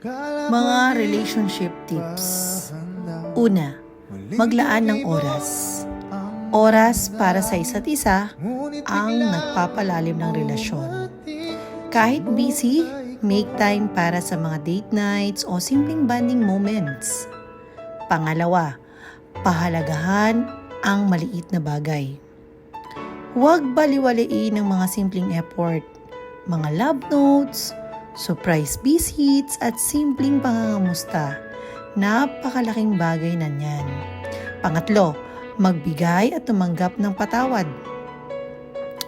Mga relationship tips. Una, maglaan ng oras. Oras para sa isa't isa ang nagpapalalim ng relasyon. Kahit busy, make time para sa mga date nights o simpleng bonding moments. Pangalawa, pahalagahan ang maliit na bagay. Huwag baliwalain ang mga simpleng effort, mga love notes, surprise visits at simpleng pangangamusta. Napakalaking bagay na niyan. Pangatlo, magbigay at tumanggap ng patawad.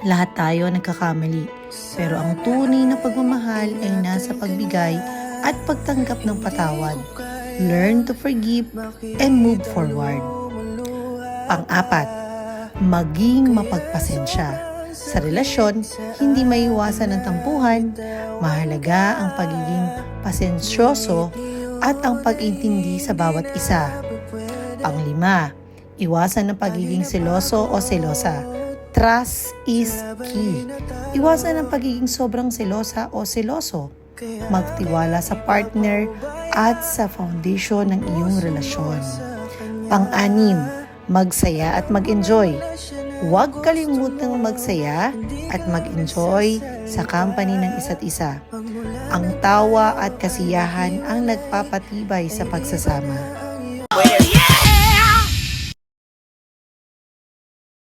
Lahat tayo nagkakamali, pero ang tunay na pagmamahal ay nasa pagbigay at pagtanggap ng patawad. Learn to forgive and move forward. Pang-apat, maging mapagpasensya. Sa relasyon, hindi maiwasan ang tampuhan. Mahalaga ang pagiging pasensyoso at ang pag-intindi sa bawat isa. Pang-lima, iwasan ang pagiging seloso o selosa. Trust is key. Iwasan ang pagiging sobrang selosa o seloso. Magtiwala sa partner at sa foundation ng iyong relasyon. Pang-anim, magsaya at mag-enjoy. Huwag kalimutang magsaya at mag-enjoy sa company ng isa't isa. Ang tawa at kasiyahan ang nagpapatibay sa pagsasama.